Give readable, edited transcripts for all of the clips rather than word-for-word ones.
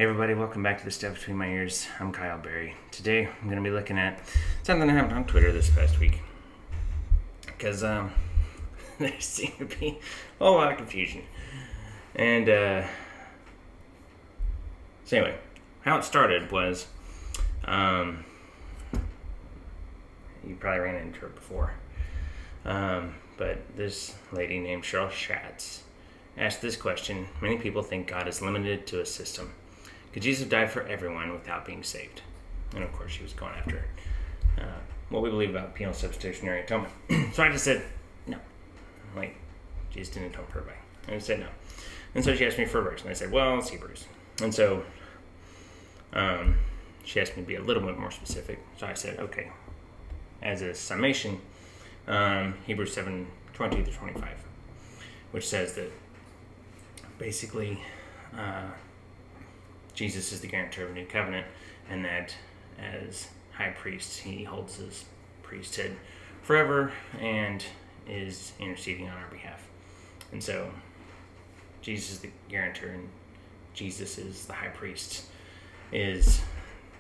Hey everybody, welcome back to The Step Between My Ears. I'm Kyle Berry. Today I'm going to be looking at something that happened on Twitter this past week. Because there seemed to be a whole lot of confusion. And so anyway, how it started was, you probably ran into her before. But this lady named Cheryl Schatz asked this question: many people think God is limited to a system. Could Jesus die for everyone without being saved? And of course, she was going after what we believe about penal substitutionary atonement. So I just said, no. Like, Jesus didn't atone for everybody. And I said no. And so she asked me for a verse. And I said, well, it's Hebrews. And so she asked me to be a little bit more specific. So I said, okay. As a summation, Hebrews 7:20-25, which says that basically Jesus is the guarantor of a new covenant, and that as high priest, he holds his priesthood forever and is interceding on our behalf. And so Jesus is the guarantor and Jesus is the high priest is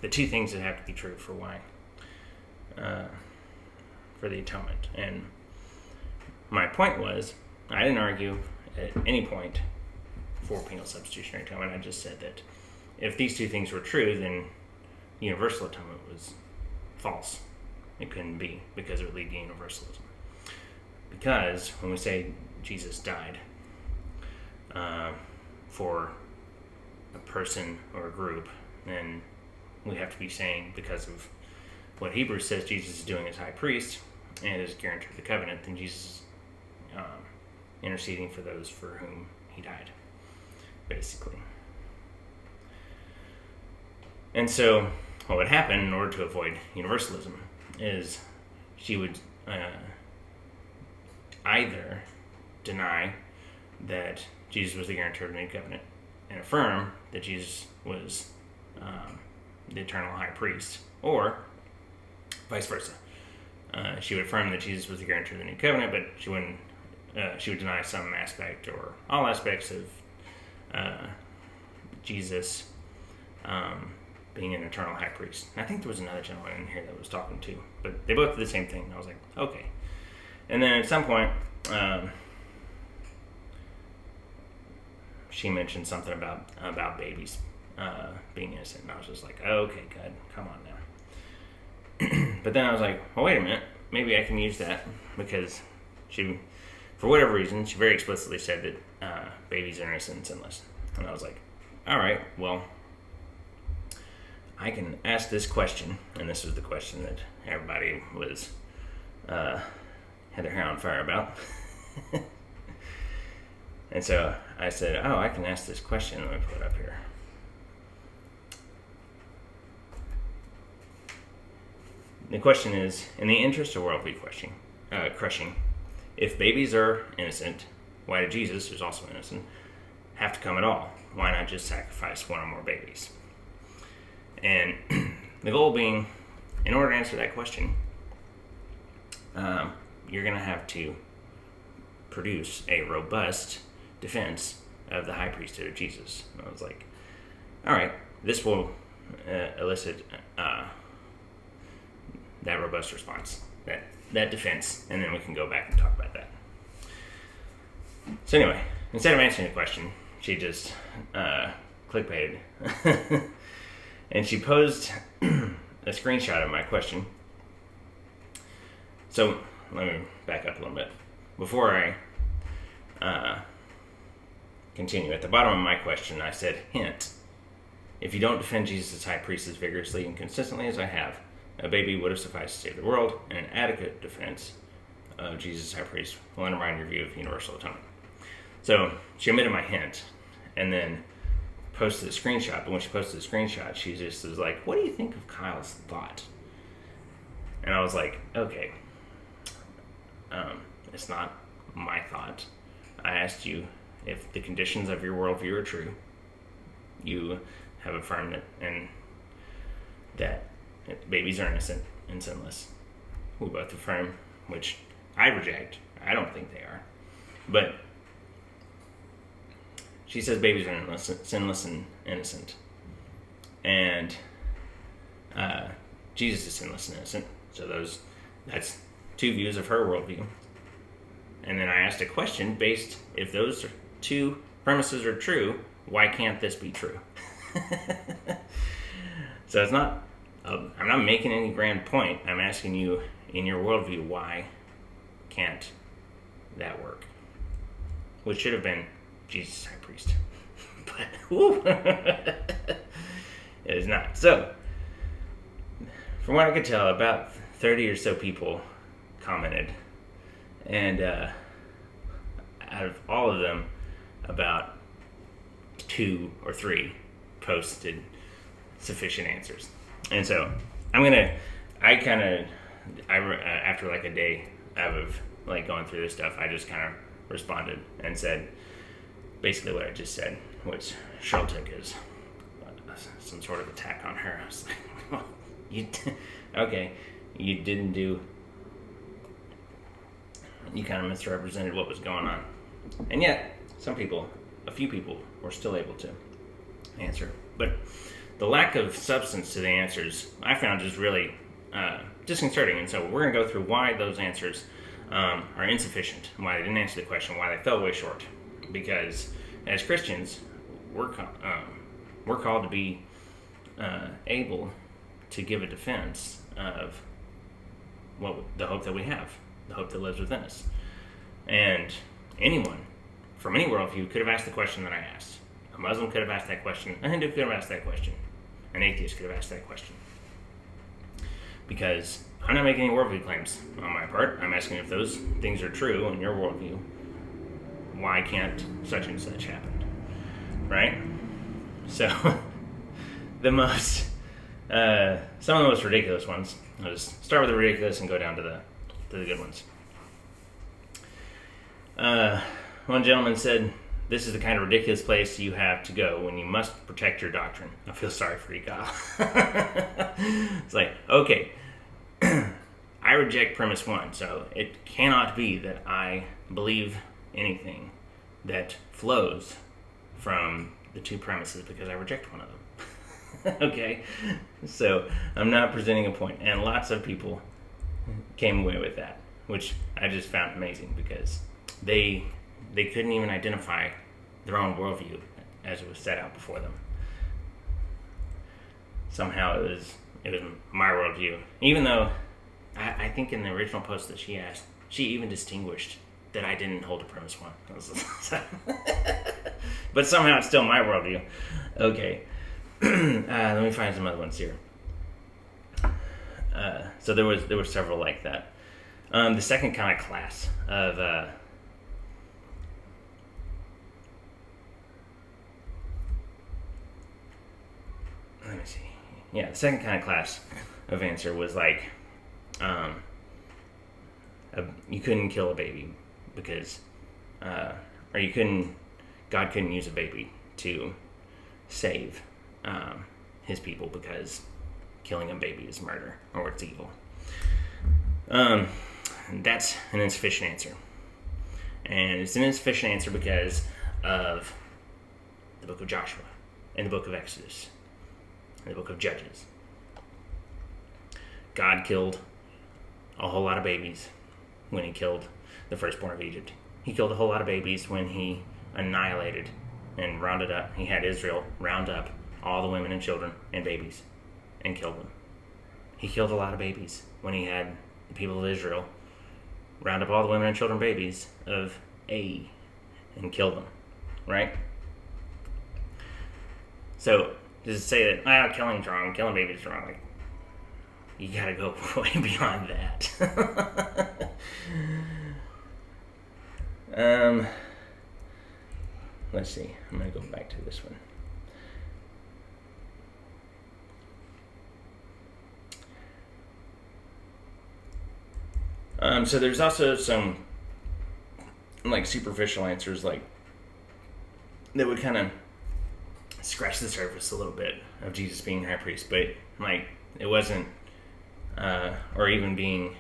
the two things that have to be true for why for the atonement. And my point was, I didn't argue at any point for penal substitutionary atonement. I just said that if these two things were true, then universal atonement was false. It couldn't be, because it would lead to universalism. Because when we say Jesus died for a person or a group, then we have to be saying, because of what Hebrews says Jesus is doing as high priest and as guarantor of the covenant, then Jesus is interceding for those for whom he died, basically. And so what would happen in order to avoid universalism is she would either deny that Jesus was the guarantor of the new covenant and affirm that Jesus was the eternal high priest, or vice versa. She would affirm that Jesus was the guarantor of the new covenant, but she wouldn't. She would deny some aspect or all aspects of Jesus being an eternal high priest. And I think there was another gentleman in here that was talking too, but they both did the same thing. And I was like, okay. And then at some point, she mentioned something about babies being innocent, and I was just like, okay, good, come on now. But then I was like, well, wait a minute, maybe I can use that, because she, for whatever reason, she very explicitly said that babies are innocent and sinless. And I was like, all right, well, I can ask this question, and this was the question that everybody was had their hair on fire about. And so I said, oh, I can ask this question. Let me put it up here. The question is, in the interest of worldview crushing, if babies are innocent, why did Jesus, who's also innocent, have to come at all? Why not just sacrifice one or more babies? And the goal being, in order to answer that question, you're going to have to produce a robust defense of the high priesthood of Jesus. And I was like, all right, this will elicit that robust response, that defense, and then we can go back and talk about that. So anyway, instead of answering the question, she just clickbaited. And she posed a screenshot of my question. So let me back up a little bit. Before I continue, at the bottom of my question, I said, hint, if you don't defend Jesus as high priest as vigorously and consistently as I have, a baby would have sufficed to save the world, and an adequate defense of Jesus as high priest will undermine your view of universal atonement. So she omitted my hint, and then posted a screenshot. But when she posted a screenshot, she just was like, what do you think of Kyle's thought? And I was like, okay, it's not my thought. I asked you if the conditions of your worldview are true. You have affirmed it, and that babies are innocent and sinless. We both affirm, which I reject. I don't think they are. But she says babies are sinless and innocent. and Jesus is sinless and innocent. So that's two views of her worldview. And then I asked a question based, if those two premises are true, why can't this be true? So it's not, I'm not making any grand point. I'm asking you, in your worldview, why can't that work? Which should have been Jesus high priest. But, whoo, it is not. So, from what I could tell, about 30 or so people commented. And out of all of them, about 2 or 3 posted sufficient answers. And so after like a day of like going through this stuff, I just kind of responded and said basically what I just said, which Cheryl took as some sort of attack on her. I was like, well, you kind of misrepresented what was going on. And yet, a few people were still able to answer. But the lack of substance to the answers, I found just really disconcerting. And so we're going to go through why those answers are insufficient, why they didn't answer the question, why they fell way short. Because as Christians, we're called to be able to give a defense of the hope that we have, the hope that lives within us. And anyone from any worldview could have asked the question that I asked. A Muslim could have asked that question. A Hindu could have asked that question. An atheist could have asked that question. Because I'm not making any worldview claims on my part. I'm asking if those things are true in your worldview. Why can't such and such happen? Right? So, some of the most ridiculous ones. I'll just start with the ridiculous and go down to the good ones. One gentleman said, "This is the kind of ridiculous place you have to go when you must protect your doctrine." I feel sorry for you, Kyle. It's like, okay, I reject premise 1, so it cannot be that I believe anything that flows from the 2 premises because I reject one of them. Okay, so I'm not presenting a point, and lots of people came away with that, which I just found amazing because they couldn't even identify their own worldview as it was set out before them. Somehow it was my worldview, even though I think in the original post that she asked, she even distinguished that I didn't hold to premise 1. But somehow it's still my worldview. Okay. Let me find some other ones here. So there were several like that. The second kind of class of let me see. Yeah, the second kind of class of answer was like, you couldn't kill a baby because, or God couldn't use a baby to save his people because killing a baby is murder or it's evil. That's an insufficient answer. And it's an insufficient answer because of the book of Joshua and the book of Exodus and the book of Judges. God killed a whole lot of babies when he killed the firstborn of Egypt. He killed a whole lot of babies when he annihilated and rounded up. He had Israel round up all the women and children and babies and killed them. He killed a lot of babies when he had the people of Israel round up all the women and children and babies of Ai and kill them. Right? So, does it say that, killing's wrong, killing babies is wrong? Like, you gotta go way beyond that. Let's see. I'm gonna go back to this one. So there's also some like superficial answers, like that would kind of scratch the surface a little bit of Jesus being high priest, but like it wasn't, or even being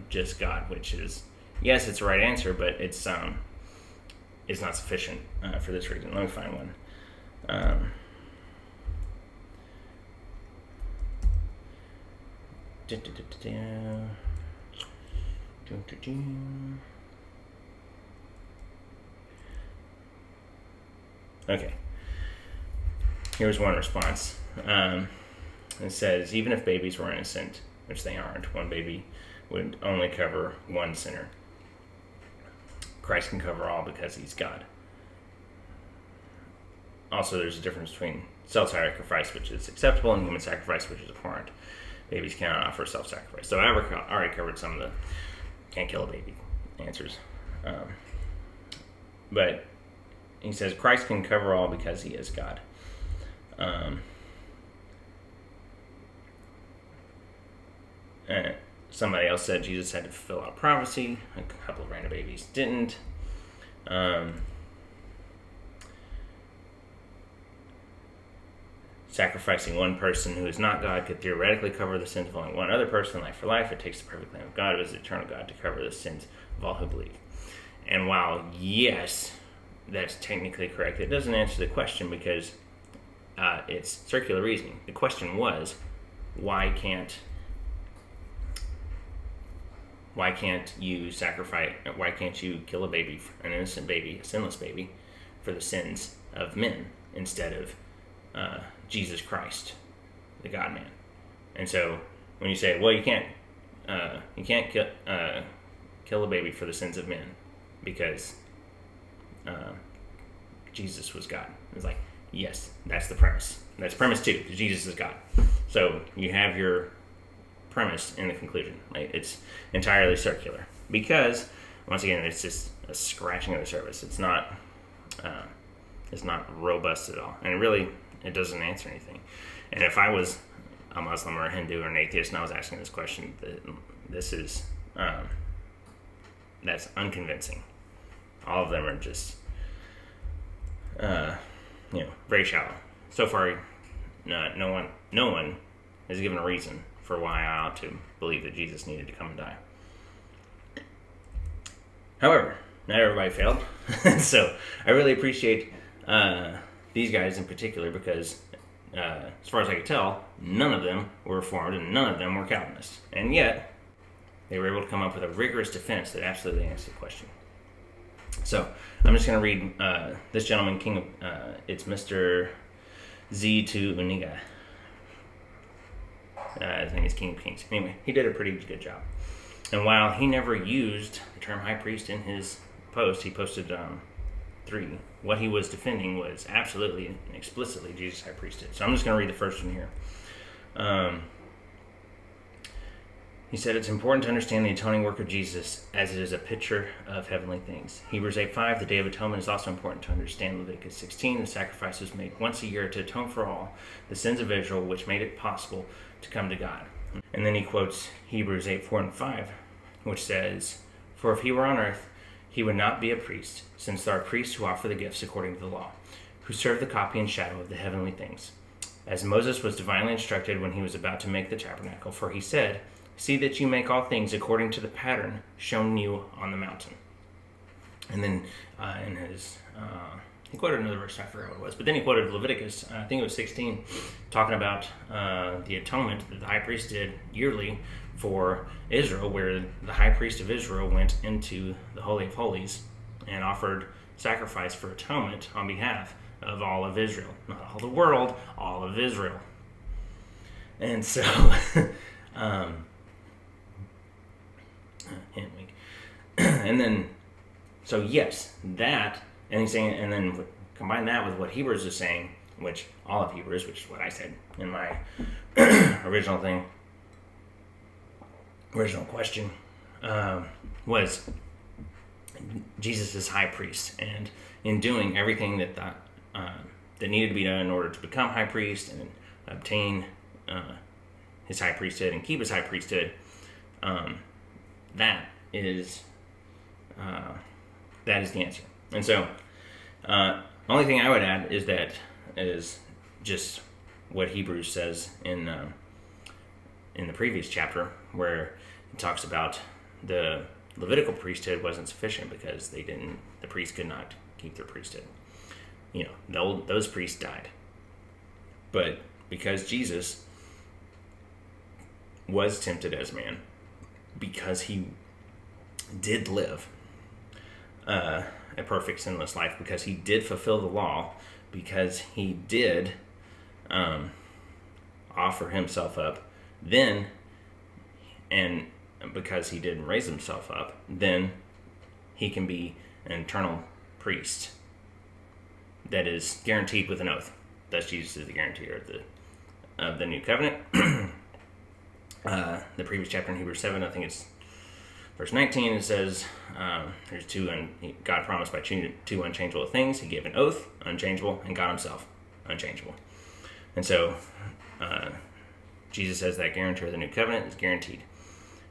just God, which is, yes, it's the right answer, but it's not sufficient for this reason. Let me find one. Okay. Here's one response. It says, even if babies were innocent, which they aren't, one baby would only cover one sinner. Christ can cover all because he's God. Also, there's a difference between self-sacrifice, which is acceptable, and human sacrifice, which is abhorrent. Babies cannot offer self-sacrifice. So I already covered some of the can't kill a baby answers. But he says Christ can cover all because he is God. Somebody else said Jesus had to fulfill out prophecy. A couple of random babies didn't. Sacrificing one person who is not God could theoretically cover the sins of only one other person, life for life. It takes the perfect Lamb of God as the eternal God to cover the sins of all who believe. And while, yes, that's technically correct, it doesn't answer the question because it's circular reasoning. The question was, why can't you kill a baby, an innocent baby, a sinless baby, for the sins of men instead of Jesus Christ, the God-man? And so when you say, well, you can't kill a baby for the sins of men because Jesus was God. It's like, yes, that's the premise. That's premise 2. Jesus is God. So you have your premise in the conclusion. Like, it's entirely circular because, once again, it's just a scratching of the surface. It's not robust at all, and it doesn't answer anything. And if I was a Muslim or a Hindu or an atheist and I was asking this question, this is that's unconvincing. All of them are just very shallow. So far, no one has given a reason for why I ought to believe that Jesus needed to come and die. However, not everybody failed. So I really appreciate these guys in particular because, as far as I could tell, none of them were Reformed and none of them were Calvinists. And yet, they were able to come up with a rigorous defense that absolutely answered the question. So I'm just going to read this gentleman, it's Mr. Z2 Uniga. His name is King of Kings. Anyway, he did a pretty good job. And while he never used the term high priest in his post, he posted 3. What he was defending was absolutely and explicitly Jesus' high priesthood. So I'm just going to read the first one here. He said, it's important to understand the atoning work of Jesus as it is a picture of heavenly things. Hebrews 8:5, the Day of Atonement is also important to understand. Leviticus 16, the sacrifice was made once a year to atone for all the sins of Israel, which made it possible to come to God. And then he quotes Hebrews 8:4 and 5, which says, for if he were on earth, he would not be a priest, since there are priests who offer the gifts according to the law, who serve the copy and shadow of the heavenly things. As Moses was divinely instructed when he was about to make the tabernacle, for he said, see that you make all things according to the pattern shown you on the mountain. And then he quoted another verse, I forgot what it was, but then he quoted Leviticus, I think it was 16, talking about the atonement that the high priest did yearly for Israel, where the high priest of Israel went into the Holy of Holies and offered sacrifice for atonement on behalf of all of Israel. Not all the world, all of Israel. And so, and then, so yes, that, and he's saying, and then combine that with what Hebrews is saying, which all of Hebrews, which is what I said in my original question, was Jesus is high priest, and in doing everything that needed to be done in order to become high priest and obtain his high priesthood and keep his high priesthood, that is the answer. And so, only thing I would add is just what Hebrews says in the previous chapter, where it talks about the Levitical priesthood wasn't sufficient because the priests could not keep their priesthood. Those priests died. But because Jesus was tempted as man because he did live a perfect sinless life, because he did fulfill the law, because he did offer himself up, then, and because he didn't raise himself up, then he can be an eternal priest that is guaranteed with an oath. Thus Jesus is the guarantor of the new covenant. The previous chapter in Hebrews 7, I think it's verse 19, it says, there's God promised by two unchangeable things. He gave an oath, unchangeable, and God himself, unchangeable. And so Jesus says that guarantor of the new covenant is guaranteed.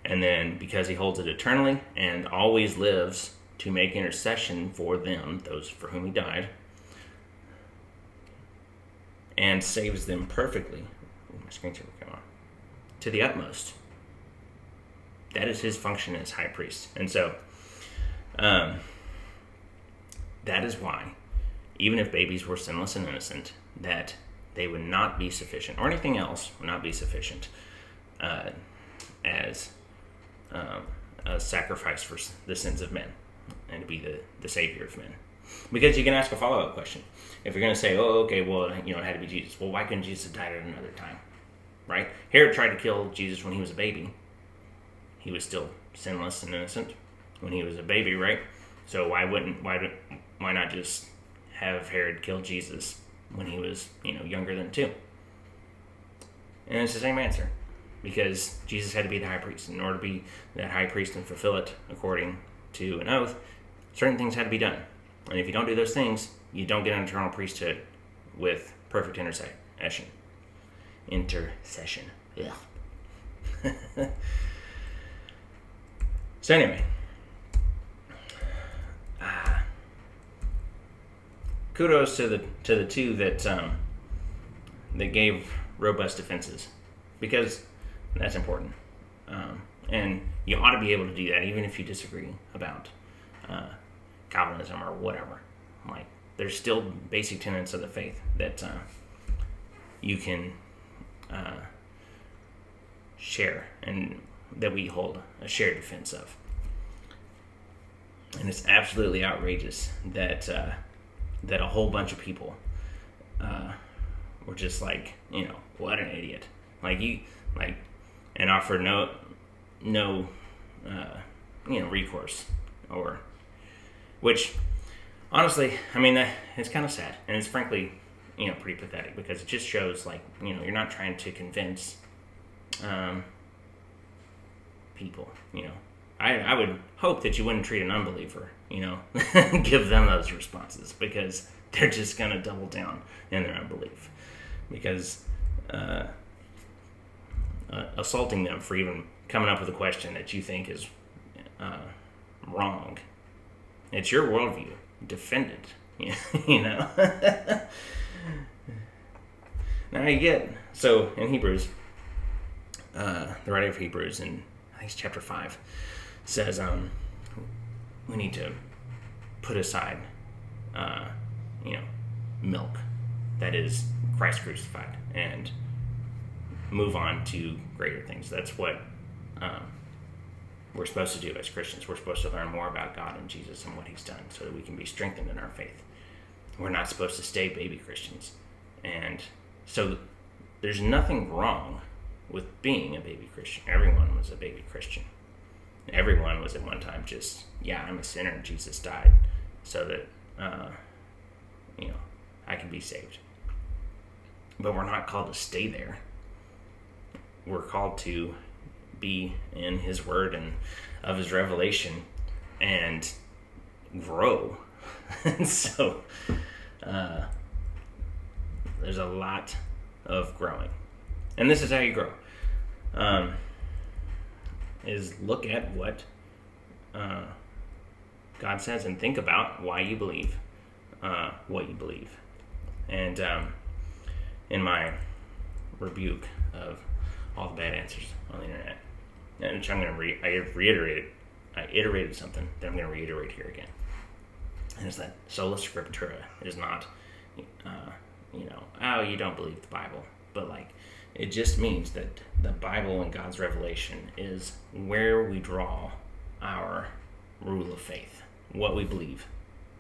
And then because he holds it eternally and always lives to make intercession for them, those for whom he died, and saves them perfectly. My screen saver come on. To the utmost. That is his function as high priest. And so, that is why, even if babies were sinless and innocent, that they would not be sufficient, or anything else would not be sufficient as a sacrifice for the sins of men, and to be the savior of men. Because you can ask a follow-up question. If you're going to say, oh, okay, well, it had to be Jesus. Well, why couldn't Jesus have died at another time? Right? Herod tried to kill Jesus when he was a baby. He was still sinless and innocent when he was a baby, right? So why not just have Herod kill Jesus when he was, younger than 2? And it's the same answer. Because Jesus had to be the high priest. In order to be that high priest and fulfill it according to an oath, certain things had to be done. And if you don't do those things, you don't get an eternal priesthood with perfect intercession. Yeah. So anyway, kudos to the two that gave robust defenses, because that's important, and you ought to be able to do that even if you disagree about Calvinism or whatever. Like, there's still basic tenets of the faith that you can share, and that we hold a shared defense of. And it's absolutely outrageous that that a whole bunch of people were just like, what an idiot, and offer no recourse, or, which honestly, that it's kind of sad, and it's frankly pretty pathetic, because it just shows you're not trying to convince people. I would hope that you wouldn't treat an unbeliever, give them those responses, because they're just going to double down in their unbelief. Because assaulting them for even coming up with a question that you think is wrong, it's your worldview. Defend it, Now you get, so in Hebrews, the writer of Hebrews, in I think it's chapter 5, says we need to put aside milk, that is Christ crucified, and move on to greater things. That's what we're supposed to do as Christians. We're supposed to learn more about God and Jesus and what he's done, so that we can be strengthened in our faith. We're not supposed to stay baby Christians. And so there's nothing wrong with being a baby Christian. Everyone was a baby Christian. Everyone was at one time just, I'm a sinner, Jesus died so that I can be saved. But we're not called to stay there. We're called to be in his word and of his revelation and grow. And so there's a lot of growing. And this is how you grow. Is look at what God says and think about why you believe what you believe. And in my rebuke of all the bad answers on the internet, and which I'm going to I iterated something that I'm going to reiterate here again. And it's that sola scriptura is not, you don't believe the Bible, but It just means that the Bible and God's revelation is where we draw our rule of faith, what we believe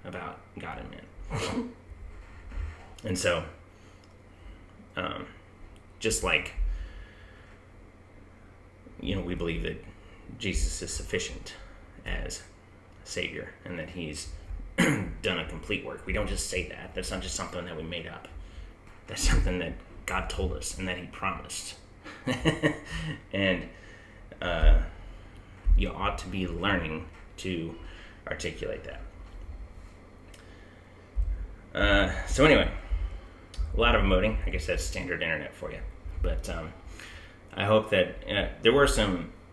about God and men. And so, just like, we believe that Jesus is sufficient as Savior and that he's done a complete work. We don't just say that. That's not just something that we made up. That's something that God told us and that he promised. And you ought to be learning to articulate that. So anyway, a lot of emoting. I guess that's standard internet for you. But I hope that there were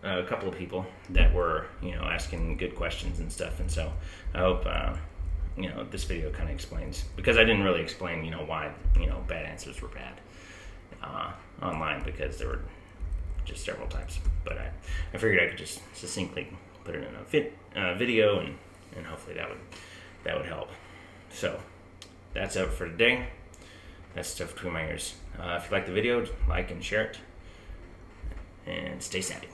a couple of people that were, asking good questions and stuff. And so I hope, this video kind of explains, because I didn't really explain, why, bad answers were bad online, because there were just several types. But I figured I could just succinctly put it in a video, and hopefully that would help. So that's it for today. That's stuff between my ears. If you like the video, like and share it, and stay savvy.